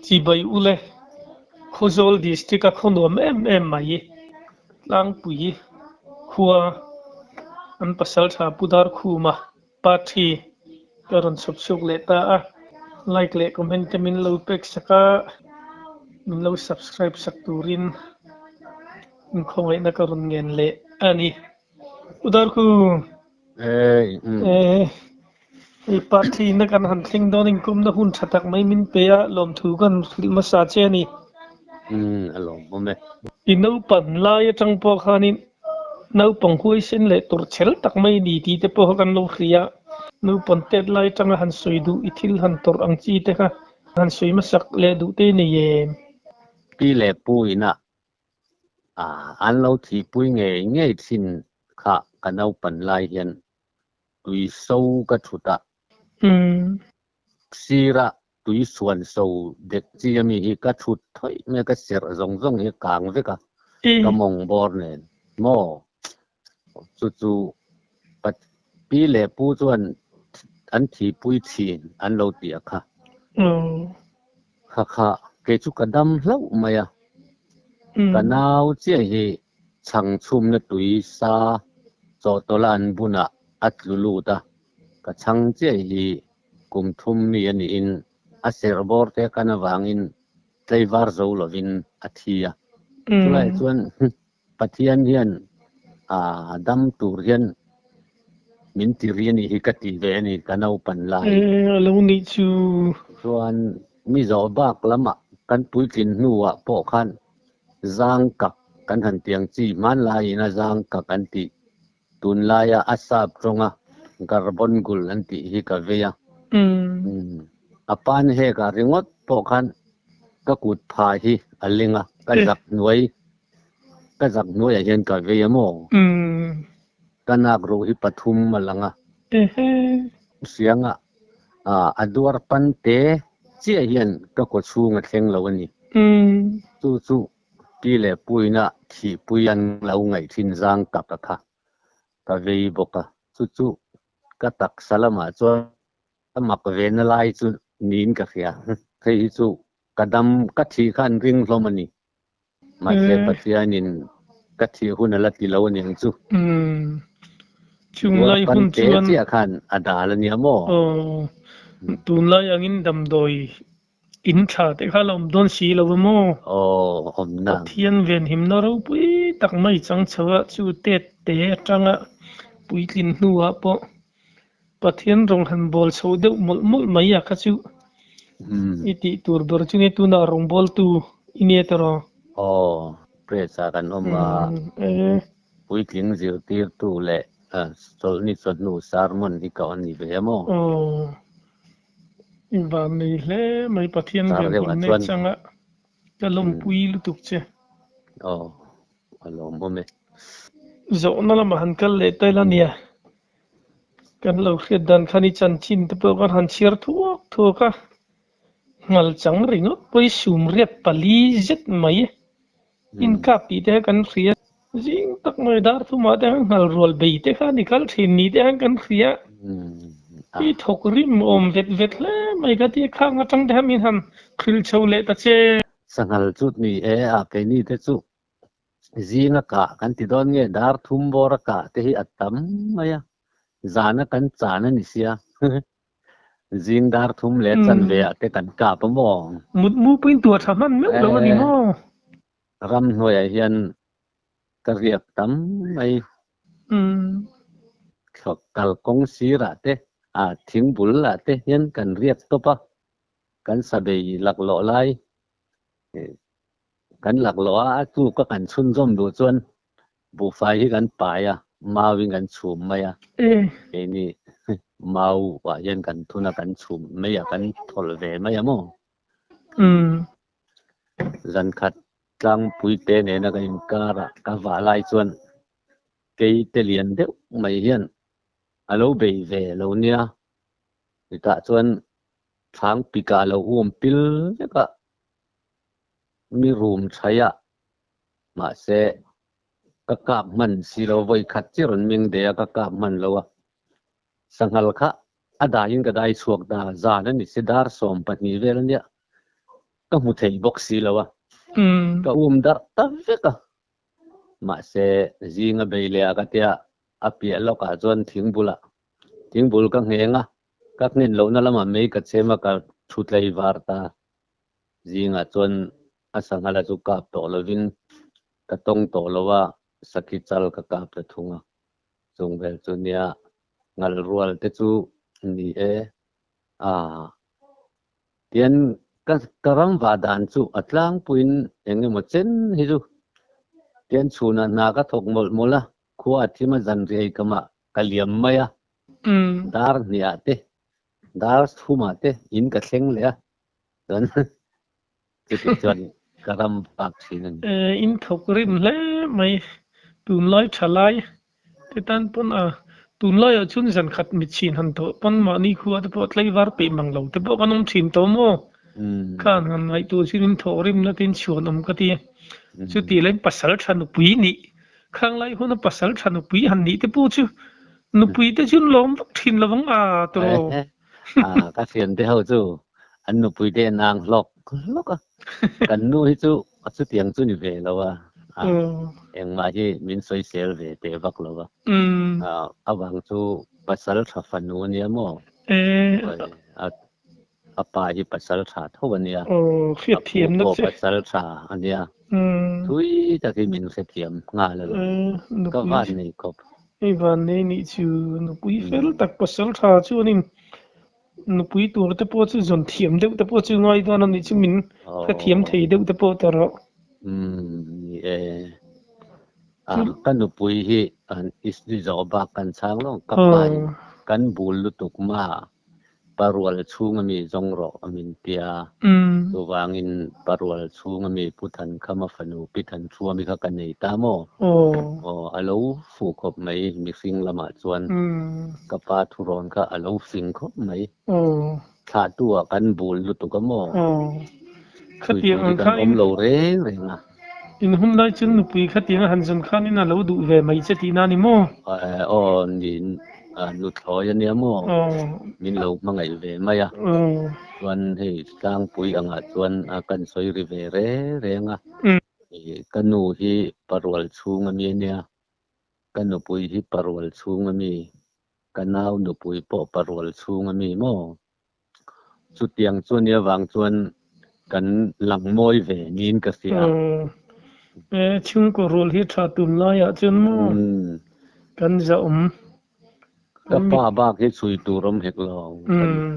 chỉ bay u lệ khozol district các khôn nuông em mai lang bùi khua an pasal cha pudar khu mà party karon sop sok lệ ta like lệ comment min lo pek saka min lo subscribe sak turin min khowai na karon ngen lệ ani udar khu party na kan han thing don in kum na hun thatak mai min pe a lom thu kan ma sa che ni alom bome ino pan lai atang po khanin nau pang hui sin le tur chel tak mai ni ti te po kan lo khria nu pon tet lai tang han soi du ithil han tor ang chi te kha han soi ma sak le du te ni ye pi le pui na an lo thi pui nge thin kha kanau pan lai hian tui sâu ka thuta sira tui suan sâu dek chi mi hi ka thut thoi me ka ser zong zong hi kang ve ka mong bor ne mo chu pat pi le pu chuan an thi pui thin an lo ti kha kha ke chu kadam hlau maya kanau che hi chang chum na tui sa cho tolan buna atlulu ta ka chang che hi kum thum ni ani in a ser bor te kana wangin tleivar zo lovin athia tulai chuan pathian hian dam tur hian min tiriani hi ka ti ve ani kanau pan lai lo ni chu chuan mi zo bak lama kan pui kin nuwa po khan zang kak kan han tiang chi man lai na zang kak an ti tun laya asap ronga carbon gul an ti hi ka veya apan he ka ringot po khan ka kut pha hi alinga ka zak nuai hian ka veya mo kanak ro hi pathum malanga sianga aduar pan te chi hian ka ko chunga thleng lo ani chu ti le puina thi puian lo ngai thin zang ka kha ka vei boka chu ka tak salama cho mak ve na lai chu nin ka khia thei chu kadam ka thi khan ring hlomani ma se pathianin ka thi hun ala ti lo ni chu chung lai hun chuan chi khan adal ni amo tun lai angin dam doi in tha te kha lom don si lo mo omna thian ven him na ro pui tak mai chang chawa chu te atanga pui tlin hnuwa po pathian rong han bol chho de mol mai a kha chu iti tur dor chuni tu na rong bol tu ine taro presa kan oma pui tlin zir tir tu le sol ni sot nu sarmon hi ka ani ve mo ba nei hle mai pathian ven him ne changa kalom pui lu tuk che alom bome zo na la man kal le tailania kan lo khriat dan khani chan chin te po kan han chiar thuka ngal chang ringot poi sum riat pali zet mai in ka pi te kan khria jing tak mai dar thu ma te ngal rol be te kha nikal thin ni te kan khria i thok rim om vet le mai ka ti khang atang te min han khil chho le ta che sangal chut ni ke ni te chu zinga ka kan ti don nge dar thum bora ka te hi atam maya zana kan chana ni sia zing dar thum le chan ve te kan ka pa mo mu pin tu thaman me lo ni mo ram hoi hian ka riak tam mai khok kal kong sira te thing bul la te hian kan riak to pa kan sabei lak lo lai kan lak lo chu ka kan chun zom du chuan bu fai hi kan pa ya mawin kan chum mai ni mau wa yen kan thuna kan chum mai kan thol ve mai mo zan khat tlang pui te ne na kan kara ka va lai chuan ke te lian de mai hian alo be ve lo nia ta chuan thang pika lo pil ka mi room chaya ma se ka kap man si lo voi khat chi ron ming de ka kap man lo sangal kha adain ka dai suak da za na ni sidar som patni vel nia ก็มุทัยบ็อกซี่แล้ววะก็ดัดตั้งเฟกะมาเสจิงaเบลเลียก็เตียอภิเอลก็จวนทิ้งบุลก็เฮงะก็เงินโลนั่นละมันไม่ก็เชมาก็ชุดเลยวาร์ตาจิงจวนอาสังหาจุกับโตลวินก็ต้องโตลว่าสกิจัลก็กับจะทุ่งะจงเวลจุเนียงัลรัวเตจูนี่เตียนก็กระรำวาดานจูอัตลังปุยนเองหมดเส้นฮิจูเตียนชูนันนาก็ถกหมดหมดละขวดที่มาจันเรียกมากัลยมไม่อะดาร์เนี่ยเตดาร์ทุ่มาเตอินก็เซ็งเลยอะตอนจะติดจวนกระรำปากสินันอินถกริมเลยไม่ตุนลอยฉลายที่ตันปนตุนลอยชุนสันขัดมิชินหันโตปนมานี่ขวดปวดเลยวาร์ปีมังเหลาแต่พวกกันน้ำชินโตโมข้างกันไอตัวชินถกริมแล้วตินชวนก็ตีชุดที่เล่นปัสสาวะชันอุปยนี่ข้างไล่คนปัสสาวะชันอุปยหันนี่แต่พูดชูนุปยแต่ชุนล้มทินละวังตัวก็เสียนเท่าจูอันนุปยเดนางล็อกกันนู้นจูชุดเตียงจูนี่เวลว่าเองมาที่มินสวยเซลเวเตวักแล้วว่าอาวังจูปัสสาวะฟันนูเนี่ยมั้งป่าที่ปัสสาวะเท่าวันนี้เสียเทียมนักปัสสาวะอันเนี้ยทุยจากที่มินเสียเทียมงานเลยก็วันนี้ก็ไอ้วันนี้นี่ชูนุปุยเฟลตักปัสสาวะชูนี่นุปุยตัวแต่พอชูจนเทียมเด็กแต่พอชูง่ายตอนนั้นนี่ชูมินถ้าเทียมไทยเด็กแต่พอตลอดกันนุปุยที่อิสติจอบักกันช้างลงกับไปกันบูลลุตุกมาปารวลชูงมีจงรออมินเตียตัววางินปารวลชูงมีพุทธันขมาฟนูปิทันชัวมีขกันในตามออาลูฟูกบไหมมีสิ่งละมาจวนกับปาทุรอนก็อาลูสิ่งคบไหมขาตัวกันบูลลุตุกมอขัดยังกันอมโลเร่นะอินหุ่นได้จนนุปีขัดยังหันจนข้านี่น่ะเราดูเวไม่จะตีนานี่มั้งนี่นุทอยันเนี้ยมั้งมินลูกมังไงเวไม่อะวันให้สร้างปุ๋ยอ่างส่วนกันสวยริเวเร่เร่งกันนูที่ปรวลชูงมีเนี่ยกันนูปุ๋ยที่ปรวลชูงมีกันนาวนูปุ๋ยปอปรวลชูงมีมั้งสุดยังส่วนเนี้ยวางส่วนกันหลังมวยเวนินกเสียชุ่มก็รู้ที่ชาตุนลายจนมั้งกันจะก็ป้าบ้าที่สุยตูรมเฮกลอง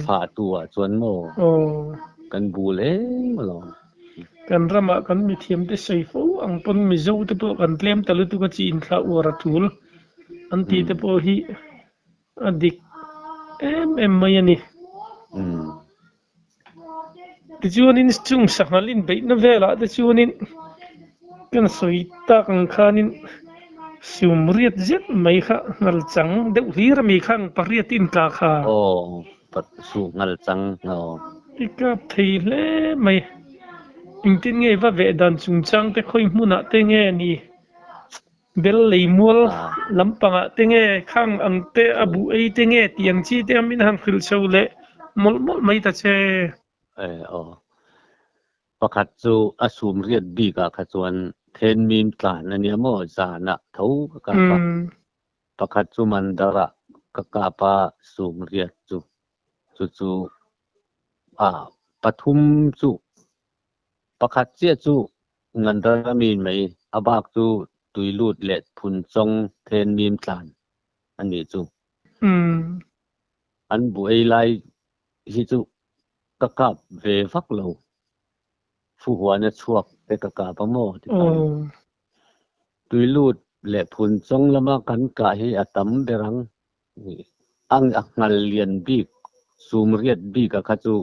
ผ่าตัวจวนโมกันบูเล่มาลองกันรำกันมีเทียมที่ใส่ฟูอังปนมีโจ้ที่พวกกันเตรียมแต่ละตัวก็จีนข้าวรัตุลอันที่ที่พวกฮีอดิกไม่ยันนี่ที่ชวนนินจุงสักนาลินไปนั่นเวลาที่ชวนนินกันสวยตากังขานินสิวมเรียดเจ็ดไม่ค่ะงัลจังเดี๋ยวฮีรมีข้างปริยตินกาค่ะปัดสูงัลจังอีกกับไทยเล่ไม่อิงติงไงว่าเวดันจุงจังแต่ค่อยมุนัเตงไงนี่เบลเลยมัวลำปังเตงไงข้างอังเตอบูไอเตงไงที่ยังชีเตมินหันขึ้นเชาเล่มลไม่ตัดเชประคัดจูอสูมเรียดบีกาขจวนเทนมีมตานเนี่ยโมจานะเท่ากับประคัดจูมันดาระกกาปาสูมเรียดจูปทุมจูประคัดเจียจูเงินดาระมีไหมอบากจูตุยลูดเล็ดพุนจงเทนมีมตานอันนี้จูอันบุไอไลฮิจูกกาเวฟักโลผู้หัวเนี่ยชวกแต่กกาปโมที่ไปตุยลูดเละพุนจงละมากันกาให้อตัมเบรังอังงัลเลียนบีกซูมเรียดบีกขจู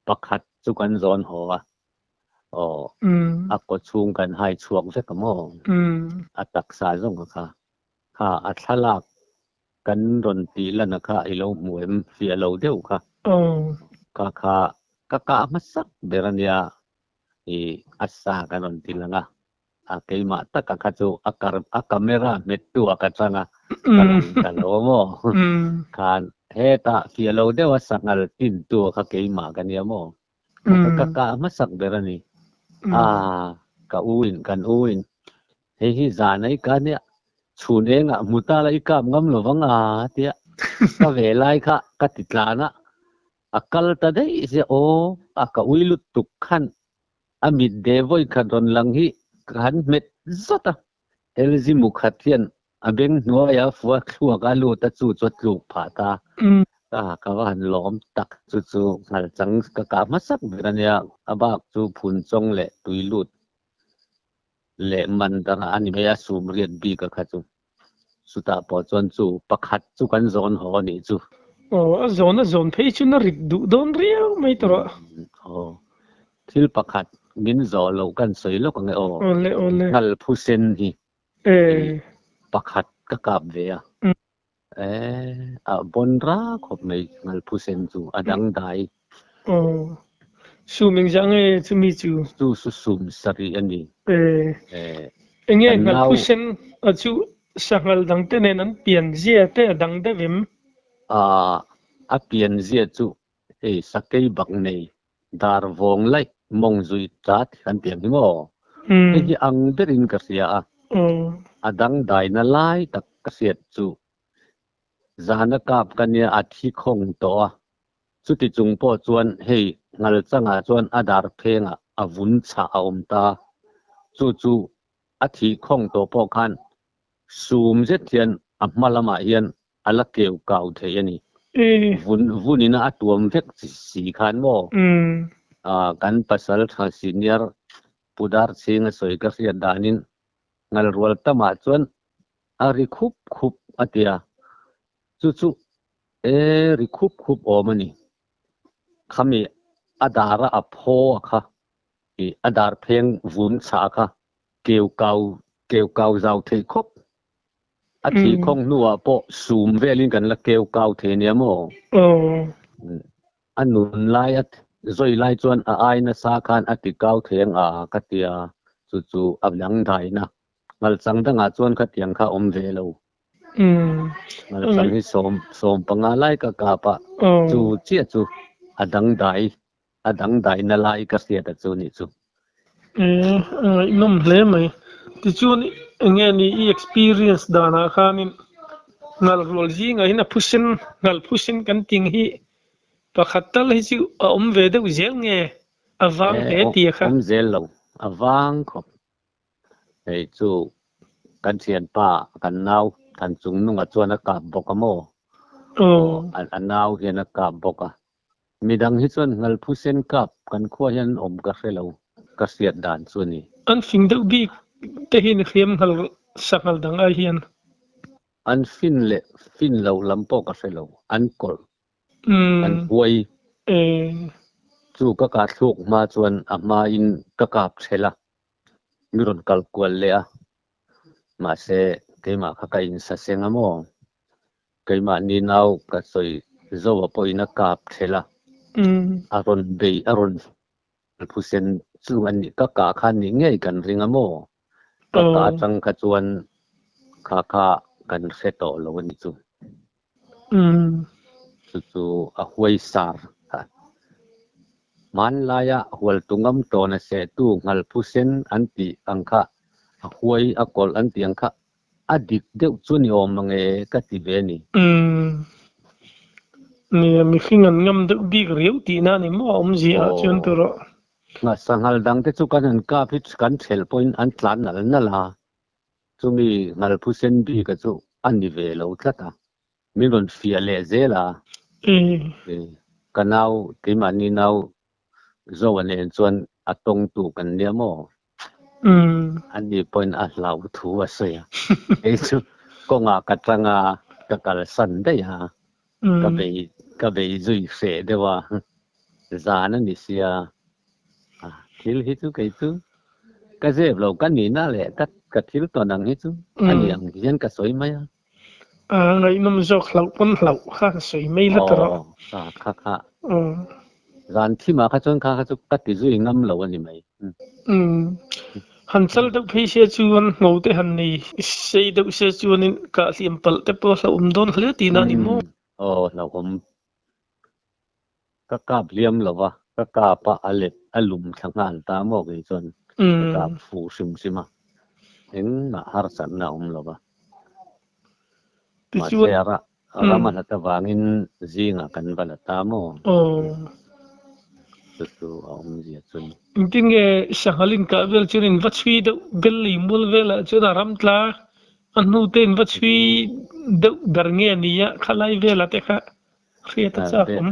ประคัดจุกันจอนหัวอักกดชูงกันให้ชวกเสกโมอัตักษาจงค่ะอัทลากกันดนตีแล้วนะคะไอเราหมวยเสียเราเดียวค่ะค่ะกะมาสักเบรันยาอัศกันนติลังkay mata kakatu kamera metu akatanga kalau mo kan heta kialo de wasangal tintu kakay maganya mo ka masak berani ka uin kan uin hi zanai ka ne chune nga mutala ikam ngam lovanga tia ka velai kha ka titlana akal ta dei se o aka uilut tuk khan amit devoi khadon lang hi kan met zota elzi mukhathian abeng noya fuwa khua ga lu ta chu chot lu pha ta ka wan lom tak chu ngal chang ka masak berania abak chu phun chong le tuilut le man danga ani meya sum riat bi ka khachu suta po chon chu pakhat chu kan zon ho ni chu zon phei chu na rik du don riau mai tro thil pakhat min zo lo kan soi lo ka nge ngal phusen hi pakhat ka kap ve a bonra khop mai ngal phusen chu adang dai suming jang chumi chu sum sari ani enge ngal phusen chu sangal dang te nen an pian zia te dang de vim a pian zia chu sakei bak nei dar vong lai mong zui tat kan pian hi mo hi ang berin ka sia adang dai na lai tak ka siat chu zana kap kania athi khong to chu ti chung po chuan hei ngal changa chuan adar phenga avun cha aum ta chu athi khong to po khan sum je thian amalama hian ala keu kau the yani vunina atuam vek si khan mo kan pasal tha senior pudar singa soi ka sia danin ngal rual tama chuan ari khup atia chu ri khup omani khami adara apho kha adar pheng vun cha kha keu kau zau thei khop athi khong nuwa po sum velin kan la keu kau the ne mo anun lai at zoi lai chuan ai na sa khan ati kau theng katia chu ablang dai na ngal chang danga chuan khatiang kha om ve lo ngal chang hi som panga lai ka pa chu chia chu adang dai na lai ka sia ta chu ni chu nom hle mai ti chu ni nge ni experience dana khanin ngal rol ji ngai na ngal phusin kan ting hi pakhatal hi chu om ve de zel nge awang he ti kha om zel lo awang khop ei chu kan thian pa kan nau kan chung nunga chuan a kap boka mo an nau hian a kap boka midang hi chuan ngal phusen kap kan khua hian om ka hrelo ka siat dan chu ni an fing deuh bi te hin khiam hal sakal dang a hian an fin lo lampo ka hrelo an kol an huai chu ka thluk ma chuan a ma in ka kap thela miron kal kwal le a ma se keima kha ka in sa senga mo keima ni nau ka soi zowa poina kap thela aron phusen chu an ni ka khan ni ngei kan ringa mo ka chang ka chuan kha kan seto lo ni chu chu a huai sar man laya hual tungam to na se tu ngal phusen anti angkha a huai a kol anti angkha adik deuh chu ni om nge ka ti ve ni mi khingan ngam deuh bi riu ti na ni mo om ji a chun tu ro nga sangal dang te chu kan an ka phit kan thel point an tlan na la chu mi ngal phusen bi ka chu ani ve lo tlata mi ron fia le zela kanau ti mani nau zo ane chuan atong tu kan nia mo ani point a lau thu a se e chu ko nga katanga ka kal san de ya ka be zui se de wa zana ni sia thil hi chu kai chu ka je lo kan ni na le ka thil to nang hi chu ani ang hian ka soi mai ngai nom zo khlau pon hlau kha soi mai la tro kha ran thi ma kha chon kha chu ka ti zui ngam lo ani mai han chal deuh phei se chuan ngau te han nei sei deuh se chuan in ka liam pal te po hla don hle ti na ni mo lo om ka liam lo wa ก็กาปะอเล็ดอลุมทั้งงานตามอกอีจนกาฟูซิมาเห็นมาหารสันนาลบะมาเสียระรามันตะวางินจีงกันบัลตามอสุดเอาเสียจนจริงๆสังหารินกับเวลจุนินวัชวีเดเบลลิมูลเวลจุดารำตลาอันนู้นเต็นวัชวีเดร์เงียนี่ยขลายเวลาเตะค่ะเรียกจากผม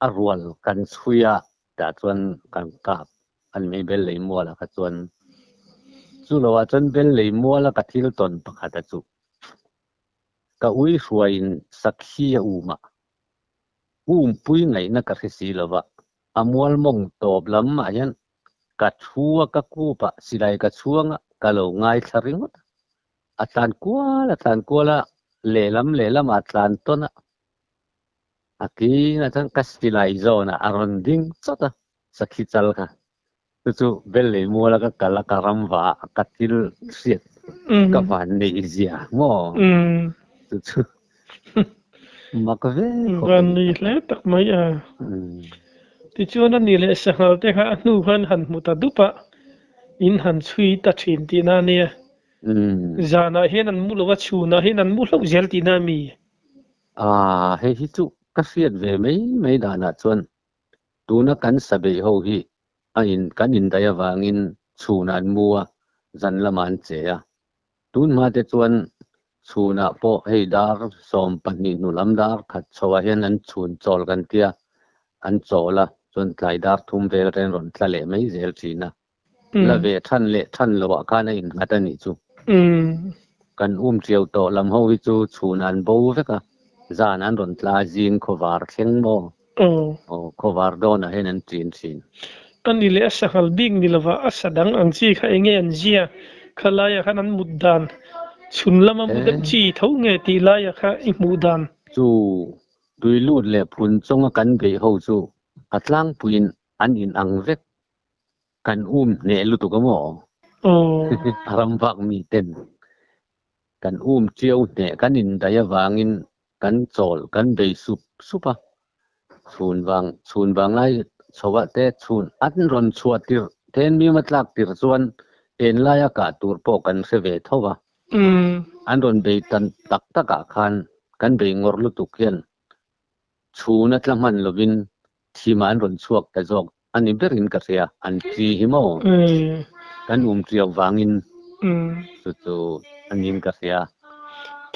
อรวลกันช่วยแต่ส่วนกันกับอันไม่เบลเลยมัวละก็ส่วนสุลว่าจนเบลเลยมัวละก็ที่ตนประคัตจุก็อุ้ยสวยสักขี้มาปุ้ยไงนักกษีละวะอมัวมงตอบลำมายันกัดชัวกักูปะสิไลกัดชัวงะกะโลง่ายสริงต์อาจารย์กัวละเล่ลำอาจารย์ต้นอะกี้นะท่านกัสติไลโซนะอารอนดิ้งสดสักขี้จัลค่ะจู่เบลเลยมัวละก็กะละการัมวะกัดทิลเสียกับวันนี้อีเสียโม่จู่มักเว้วันนี้แหละตักไม่ที่ชวนนั่นนี่แหละสังหารเตะค่ะนู่นหันมุตดุปะอินหันช่วยตัดสินที่นั่นเนี่ยจานะเห็นนั่นมูลวัชชูนะเห็นนั่นมูลเจลที่นั่นมีเฮ้ยจู่ก็เสียดเวไม่ได้นะชวนตัวนักการสบายเขาฮีกันอินได้วางินชูนันมัวจันละมันเจียตัวมาเตชวนชูนาโปให้ดาร์สมปนินุลัมดาร์ขัดชวาเห็นนั้นชูนโจลกันเตียอันโจละจนไกลดาร์ทุ่มเวรเรนรอนทะเลไม่เจลจีนะละเวท่านละว่ากันอินกัตนิจูกันเจียวโตลำเขาวิจูชูนันบูเวกะจานันรอนทลาจิงขวาร์เข่งโมขวาร์โดนะเห็นนั้นจีนอันนี้เลยสังหารบิ่งนี่ละว่าสัดังอังจีค่ะเองอันจีอะขลายค่ะนั้นมุดดานชุนละมามุดจีเท่าไงตีลายค่ะอีมุดดานจู่ดุยลูดเล่พุนจงกันเบยเขาจู่อัตลังปุยนอันอินอังเวกกันเนลุตุกมออารมณ์ฟักมีเต็นกันเจียวเนกันอินได้วางินกันโจลกันเบยสุปะชูนบางไลสวัสดิ์ชูนอันรอนชวติร์เทนมีมัตลักติร์ส่วนเอ็นลายกาตูร์โปกันเสวทว่าอันรอนเบยตันตักตะกะคันกันเบยงอร์ลุตุกเย็นชูนัตละมันลวินที่มันรอนชวกแต่จอกอันนี้เบรินกษเซียอันที่หิมอกันเจียววางินสุดอันนี้กษเซีย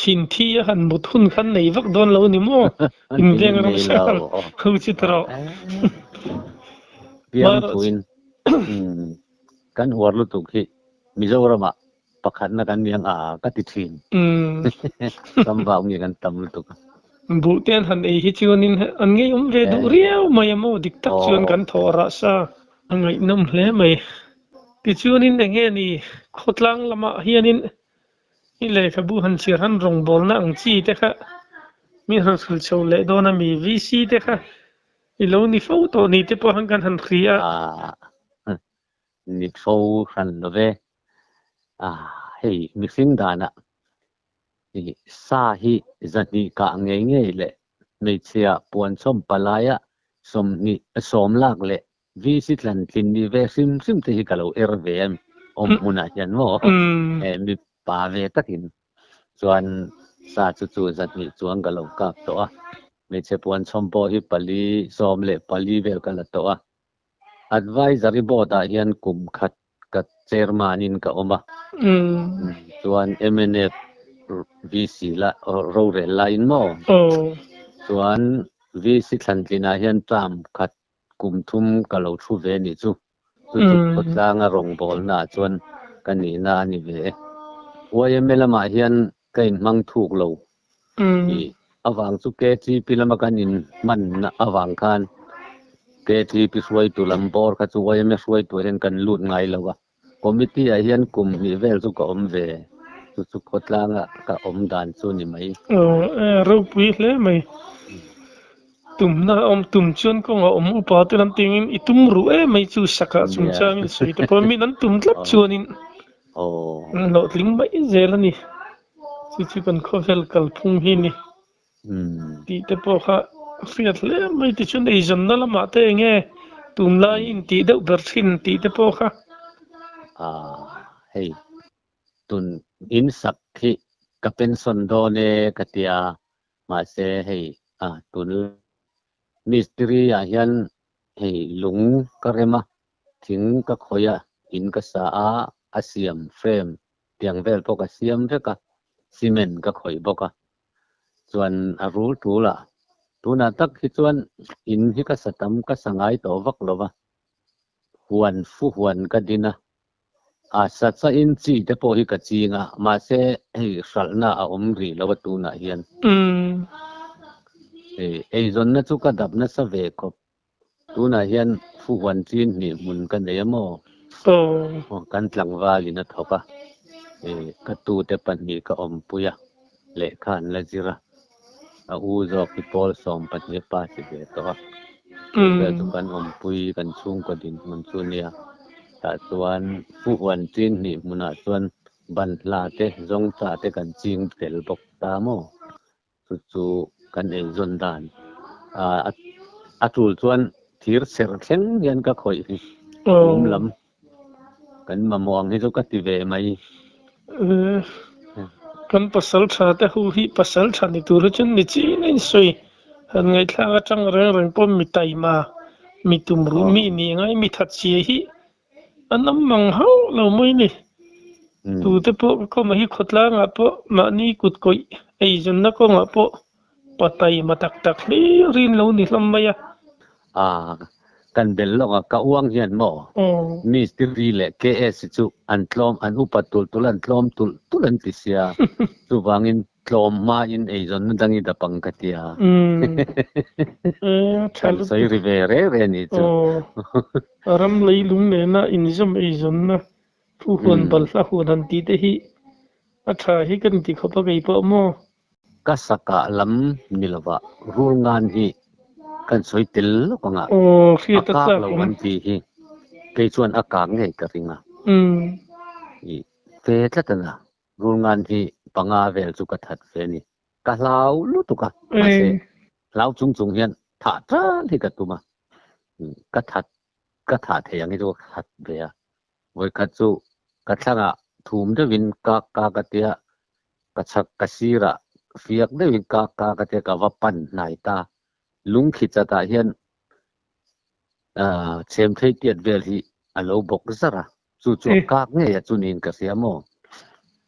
ทินที่หันบุตรหุ่นขันในวักโดนเรานี่มั้งอินเดียงเราใช่เขาจิตเราเพียงทุนกันหัวลุตุกีมิโซรามาปักขันนักันยังกัติทินตำบ่าวงี้กันตำลุตุกบุตรหันไอ้ฮิจิวนินอันงี้เวดูเรียวไม่ยามดิกตักชวนกันทอราซาอันงี้น้ำเล่ไม่ฮิจิวนินเงี้ยนี่ขดลังละมาเฮียนินนี่เลยครับบุหันเชียร์หันรองบอลนะอังจีเตะค่ะมีรัสลโชว์เล่โดนมีวีซีเตะค่ะอีโลนี่ฟูตัวนี้เตะพอหันกันหันเคลียนี่ฟูหันเลยเฮ้ยมิกซิ่งดานะนี่ซาฮีจันนี่กางเงี้ยเลยไม่เชียปวนส้มปลายะสมลากเลยวีซิตลันทินนี่เวซิมที่ฮิกาโลเอร์เวมมุนาจันโมมีป่าเวตักินส่วนซาจู่จันนี่จวนกาโลกับตัวไม่เชียปวนส้มโปฮิปลีสมเล่ปลีเวลกันละตัว advisory board ยันกุมขัดกับเชอร์มานินกับอมาส่วน MNF VC ละโรเรลไลน์มั้งส่วน VC ทันทีน่าเห็นตามขัดกุมทุ่มกับเราชูเวนิจูก็สร้างรองบอลน่ะส่วนกันนี่น่านี่เวว่ายังไม่ละมาเห็นกันมังถูกเราอวังสุเกจีพิลามากันนินมันอวังคันเกจีพิสวยตุลัมบอร์ขัดสวยไม่สวยตัวเห็นกันลุดไงแล้ววะคอมมิตี้เห็นกุมมีเวลสุกอมเวสุขดลางกับอมดานส่วนนี้ไหมเราพูดเลยไหมตุ่มน่ะตุ่มชวนก็อมอุปาตินันติงินอิตุมรู้ไม่ชูสักสุ่มจามินสุดแต่พอมีนั้นตุ่มลับชวนินเราลิงไม่เจริญนี่สุดที่กันเขาเฟลกัลพุ่งหินี่ที่แต่พอค่ะ riat le mai ti chun ei zon na lama te nge tum lai in ti deuh ber thin ti te pawh kha hei tun in sak khi ka pension do ne ka tia ma se hei tun mistri a hian hei lung ka rema thing ka khoya in ka sa a siam frame tiang vel pawh ka siam veka cement ka khoi boka chuan a rul tu la tuna tak hi chuan in hi ka satam ka sangai to vak lova huan fu huan ka dina sa cha in chi te pawh hi ka chinga ma se hei hral a om ri lo tuna hian ei zon na chu ka dap na sa ve khop tuna hian fu huan chin ni mun ka nei amo kan tlang wali na thoka ka tu te pan hi ka om puya le khan la jira a u zo ki pol som pan hi pa si ve to ve tu kan om pui kan chung ko din mun chu nia ta chuan fu huan chin ni muna chuan ban la te zong cha te kan ching tel bok ta mo chu kan ei zon dan a tul chuan thir ser thleng hian ka khoi hi lam kan mamawng hi chu ka ti ve mai kan pasal tha te hu hi pasal tha ni tur chun ni chi nei soi han ngai thla atang reng reng pom mi tai ma mi tum ru mi ni ngai mi that chi hi anam mang hau lo moi ni tu te po ko ma hi khotla nga po ma ni kut koi ei jun na ko nga po patai ma tak tak ni rin lo ni hlam mai kan bel lo ka uang hian mo mi stri le ks chu an tlom an upatul tulan tlom tulan ti sia chu wangin tlom ma in ei zon dangi da pangkatia kan soi rivere re ni chu ram lei lung ne na in jam ei zon na thu hon bal la hon an ti te hi atha hi kan ti khopa gai po mo ka saka lam nilawa rul ngan hi kan soi til ko nga akak lo an ti hi ke chuan akak nge ka ringa i fe tlatana rul ngan hi panga vel chu ka that fe ni ka hlau lu tu ka se hlau chung chung hian tha tra hi ka tuma ka that theyang hi chu khat ve a voi khat chu ka thlanga thum de win ka tia ka chak ka sira fiak de win ka tia ka wapan nai ta lung khichata hian chem thei tiat vel hi alo bok zara chu kak nge ya chunin ka siamo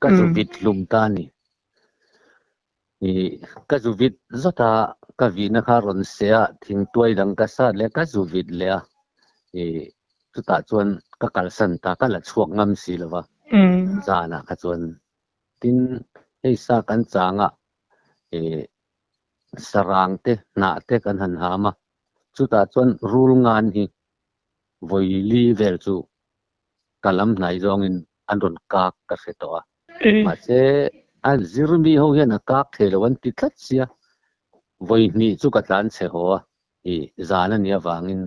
ka chu vit lum ta ni ka chu vit zota ka vi na kha ron sea thing tuai dang ka sa le ka chu vit le a chu ta chuan ka kal san ta ka la chuak ngam si lova zana ka chuan tin hei sa kan changa sarang te na te kan han hama chu ta chuan rul ngan hi voi li vel chu kalam nai zong in an ron kak ka se to a ma che an zirmi ho hian a kak thelewan ti tlat sia voi ni chu ka tlan che ho a zana nia wangin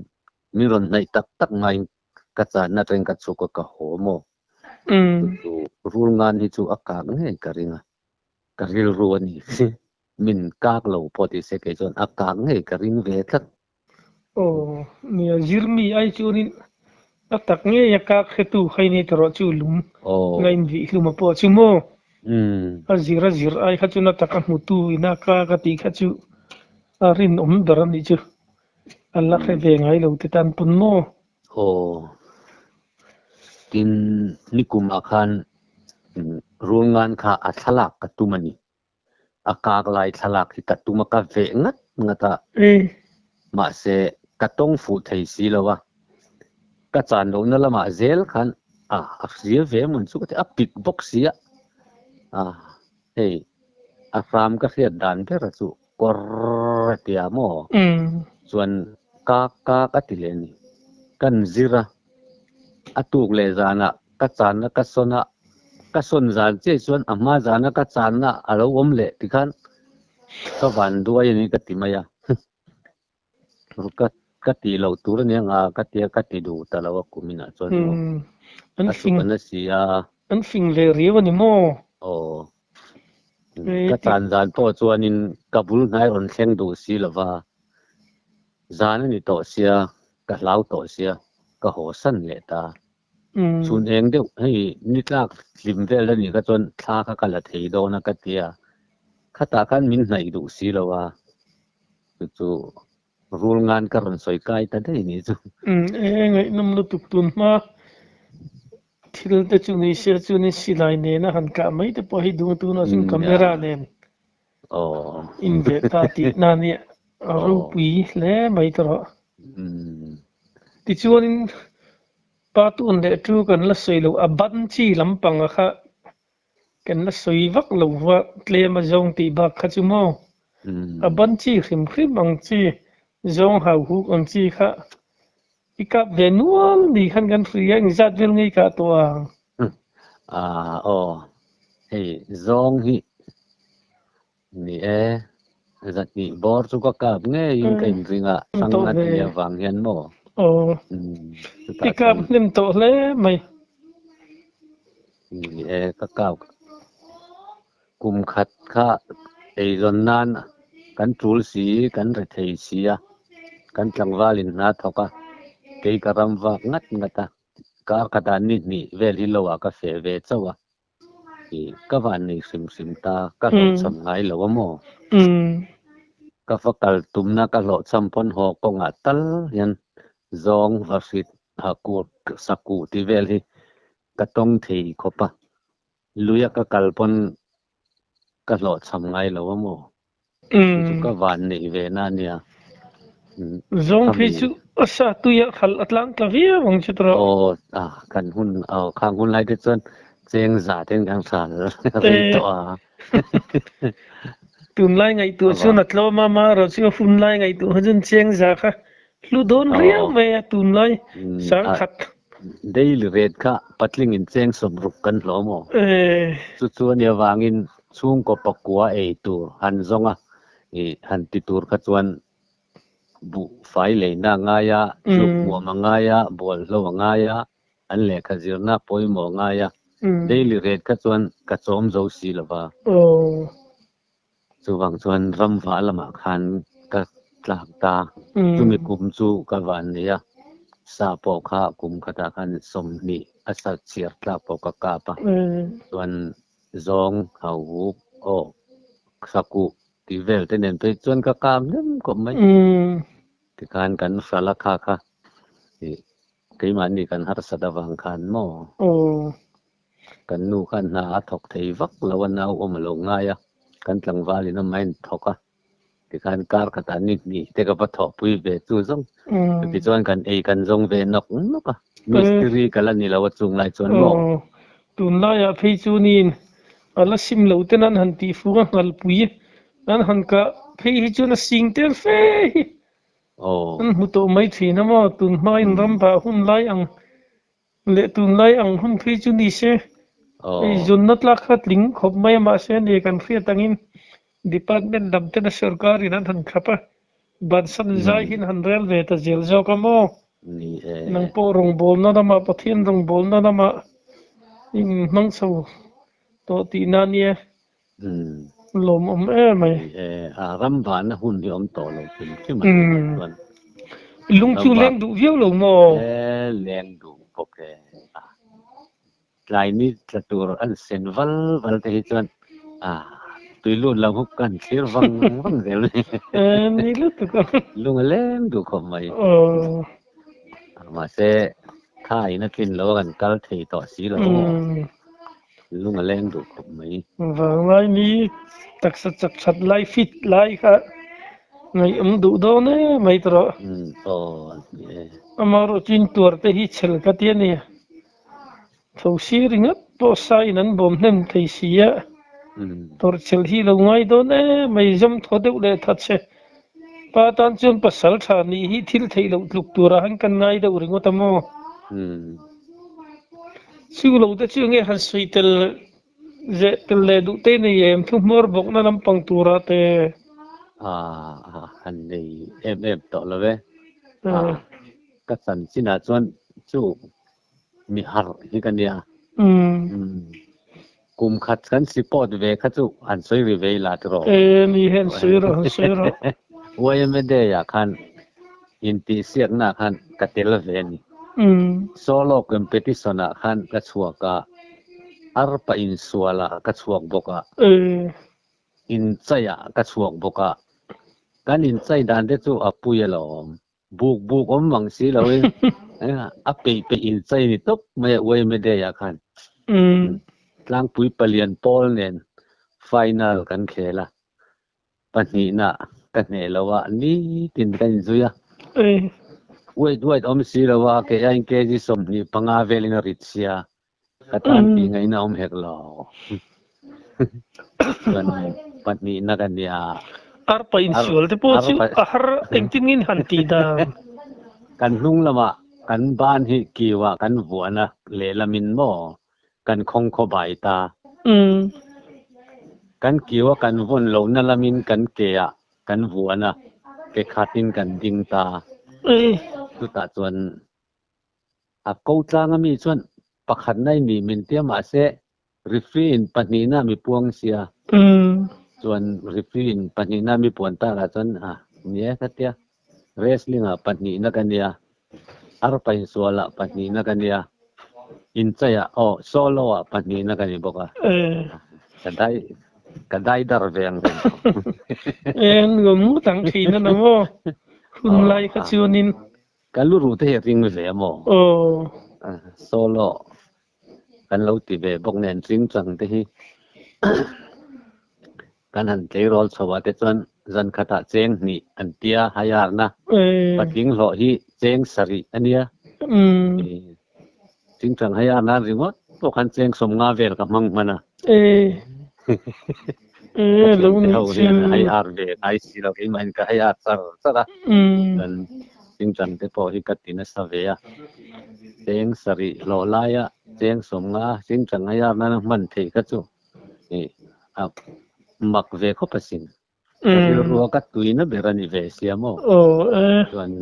mi ron nai tak ngai ka cha na tren ka chu ka ho mo chu rul ngan hi chu a kak nge ka ringa ka ril ru ani min kak lo poti se ke chon a kak nge ka ring ve tlat nia zirmi ai chunin tak nge ya kak hetu khaini tro chu lum ngai vi lum po chu mo a zir ai kha chu na tak mu tu ina ka ti kha chu rin daran ni chu alla khe ve ngai lo te tan pun mo tin nikuma khan rul ngan kha a thalak ka tumani a kak lai thalak hi ka tuma ka ve ngata ma se ka tong fu thei si lowa ka chan lo na lama zel khan a ria ve mun chu ka a pick box sia hei a ram ka riat dan ber chu kor tia mo chuan ka ti le ni kan zira atuk le zana ka chan na ka sona ka son zan che chuan ama zana ka chan na alo om le ti khan ka van duai ni ka ti maya ka ti lo tur ne nga ka ti du ta lo kumina chuan an fing na sia an fing le riwa ni mo ka chan zan po chuan in kabul ngai ron thleng du si lova zan ni to sia ka lau to sia ka ho san le ta chun eng deuh hei ni tlak hlim vel ani ka chon thla ka kala thei do na ka tia khata kan min hnai du si lowa chu rul ngan ka ron soi kai ta dei ni chu ngai nam lu tuk tun ma thil te chu ni se chu ni silai ne na han ka mai te po hi du tu na sun camera nen in ve ta ti na ni ru pi le mai tro ti chuan in pa tu le tu kan la sei lo a ban chi lampang a kha kan la soi vak lo wa tle ma zong ti ba kha chu mo a ban chi khim khim ang chi zong hau hu ang chi kha ikap venual ni khan kan fria in zat vel ngai ka to hei zong hi ni zat ni bor chu ka kap nge in kain ringa sangat ni awang hian mo ikap nim to le mai ni ka kap kum khat kha ei ron nan kan tul si kan re thei sia kan tlangwalin na thoka kei karam wa ngat ngata ka khata ni vel hi lowa ka fe ve chawa ki ka van ni sim sim ta ka lo cham ngai lo mo ka fakal tumna ka lo cham pon ho ko nga tal yan zong vasit ha ku saku ti vel hi ka tong thei khopa luya ka kalpon ka lo cham ngai lo mo chu ka van ni ve na nia zong phi chu asa tu ya khal atlang ka via wang chitro kan hun khang hun lai de chon cheng za ten gang sal ri to tun lai ngai tu chu na tlo ma ro chu fun lai ngai tu hajun cheng za kha lu don ria me tun lai sang khat daily rate kha patling in cheng som ruk kan lo mo chu chu nia wangin chung ko pakua ei tur han zonga han ti tur kha chuan bu fai le na nga ya chu mo ma nga ya bol lo nga ya an le kha zir na poi mo nga ya daily rate kha chuan ka chom zo si lova chu wang chuan ram wa lama khan ka tlak ta chu mi kum chu ka van nia sa po kha kum khata khan som ni asa chiar tla po ka ka pa chuan zong hau saku ti vel te nen pe chuan ka kam nem ko mai ti kan sala kha ke ma ni kan har sada wang khan mo kan nu khan na thok thei vak lawan na om lo nga ya kan tlang wali na main thoka ti kan kar khata ni te ka pa tho pui ve chu zong ti chuan kan ei kan zong ve nok ka mystery kala ni lawa chung lai chuan mo tun la ya phi chu nin ala sim lo te nan han ti fu ngal pui nan han ka phi hi chu na sing tel fe an mu to mai thi na mo tun mai ram ba hun lai ang le tun lai ang hun phi chu ni se ei zun na tla khat ling khop mai ma se ne kan fria tangin department dam te na sarkari nan han khapa ban san zai hin han rel ve ta jel zo ka mo nang po rong bol na ma pathian rong bol na ma in mang so to ti na nia lom mai ram van hun di om to lo kim lung chu leng du viu lo mo leng du poke lai ni tlatur an sen val te hi chuan tui lu lam huk kan thlir wang zel ni lu tu ko lung leng du khom mai ma se khai na kin lo kan kal thei to si lo lung leng du khom mai vang lai ni tak sat lai fit lai kha ngai du do ne mai tro amaro chin tur te hi chel ka ti ni tho si ringa to sai nan bom nem thei sia tor chel hi lo ngai do ne mai jam tho deuh le that che pa tan chun pasal tha ni hi thil thei lo tluk tura han kan ngai do ringo tamo chu lo te chu nge han sui tel je tel le du te ni em thu mor bok na lam pang tura te han nei em to lo ve ka san china chuan chu mi har hi kan dia kum khat kan support ve kha chu an soi ve la tro ni hen soi ro wo me de ya khan inti siak na khan katel veni solo competition na khan ka chuaka arpa in suala ka chuak boka in chaya ka chuak boka kan in chai dan de chu apuya lo buk om wang si lo a pe in chai ni tok me we me de ya khan tlang pui palian pol nen final kan khela pani na kan ne lawa ni tin kan zuya wait om si lawa ke ai ke ji som ni panga velina ritsia katan ti ngai na om hek lo kan pani na kan ya arpa in sual te po chu har engtin in hanti da kan hnung lama kan ban hi kiwa kan vuana le lamin mo kan khong kho bai ta kan kiwa kan von lo na lamin kan ke a kan vuana ke khatin kan ding ta tu ta chuan a ko tlang mi chuan pakhat nai mi min tiama se referee in pani na mi puang sia chuan referee in pani na mi puan ta la chuan nie khatia wrestling a pani na kan ya arpa in suala pani na kan ya in chaya solo a pani na kan boka kadai dar veng en ngom tang thi na na mo hun lai kha chuanin kaluru te ring ve mo solo kan lo ti ve bok nen ring chang te hi kan han te rol chawa te chuan zan khata cheng ni an tia hayar na pating lo hi cheng sari ania ching chang hayar na ringot to kan cheng som nga vel ka mang mana lo ni chu hayar ve ai si lo ki man ka hayar sara kan ching chang te po hi katina sa ve ya cheng sari lo la ya cheng som nga ching chang hayar na man the ka chu mak ve kho pasin ro ka tuina berani ve siamo chuan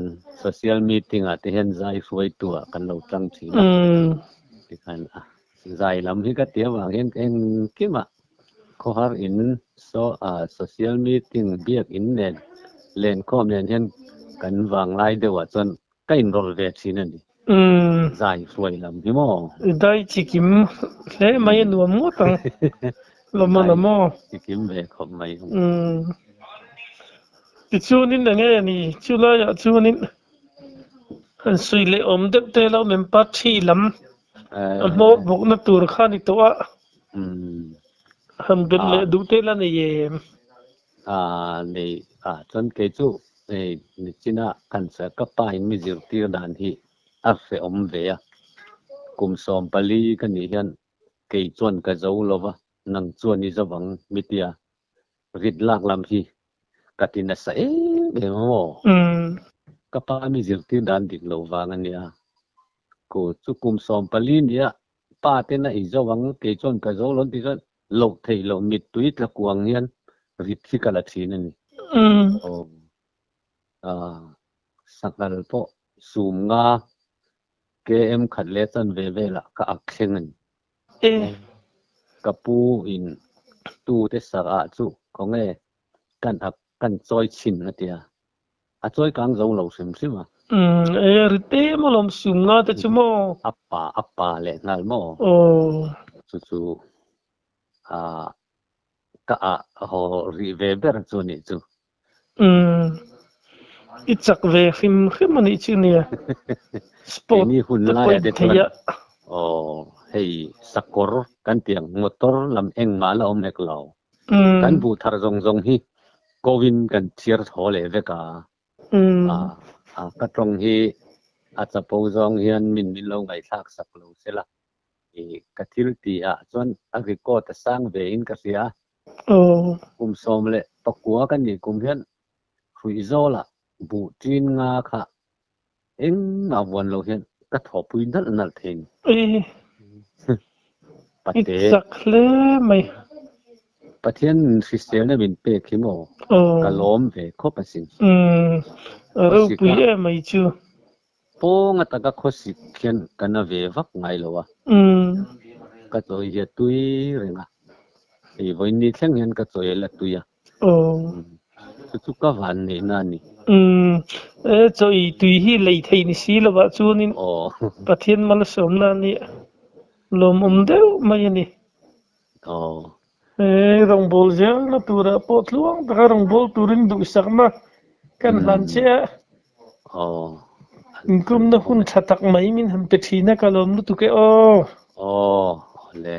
social meeting a te hen zai fuai tua kan lo tang thi ti kan zai lam hi ka tia wa en kima kho har in social meeting biak in nen len khom nen hen kan wang lai de wa chuan kain rol ve thin ani zai fuai lam hi mo dai chikim hle mai nuam mo tang lama lama chikim ve khom mai ti chuanin na nge ni chula ya chuanin han sui le om dep te lo mem pa thi lam mo bok na tur kha ni to a han ben le du te la ne ye nei chon ke chu ni china kan sa ka pa in mi zir tir dan hi a fe om ve a kum som pali kan ni hian ke chon ka zo lova nang chuan ni zawang mitia rit lak lam hi katina sa be mo kapa mi zirti dan dik lo wang ania ko chu kum som pali nia pa te na i zawang ke chon ka zo lon ti zan lo thei lo mit tuit la kuang hian rit hi kala thin ani sakal po sum nga ke em khat le chan ve ve la ka akheng ani kapu in tu te sara chu konge kan choi chin atia a choi kang zo lo sim sima rite mo lom sum nga te chumo appa le ngal mo chu ka ho ri ve ber chu ni chu ichak ve khim ani chu ni sport ni hun la ya de hei sakor kan tiang motor lam eng ma la om ek lo kan bu thar zong hi kovin kan thiar thole ve ka ka trong hi chapo zong hian min lo ngai thak sak lo sela ka thil ti chuan agriko ta sang ve in ka sia kum som le pakua kan ni kum hian hui zola bu tin nga kha eng ma wan lo hian ka thopui nal theng pate sakle mai pathian Christian na min pe khimo kalom ve kho pasin ro pui mai chu ponga taka khosi khian kana ve vak ngai lowa ka choi ye tui renga ei voini thleng hian ka choi la tuya chu ka van ni na ni choi tui hi lei thei ni si lawa chunin pathian mal som na ni lom deuh mai ani rong bol zel na tura po tluang taka rong bol turin du sakna kan hlan che kum na hun thatak mai min han pe thina kalom lu tu ke le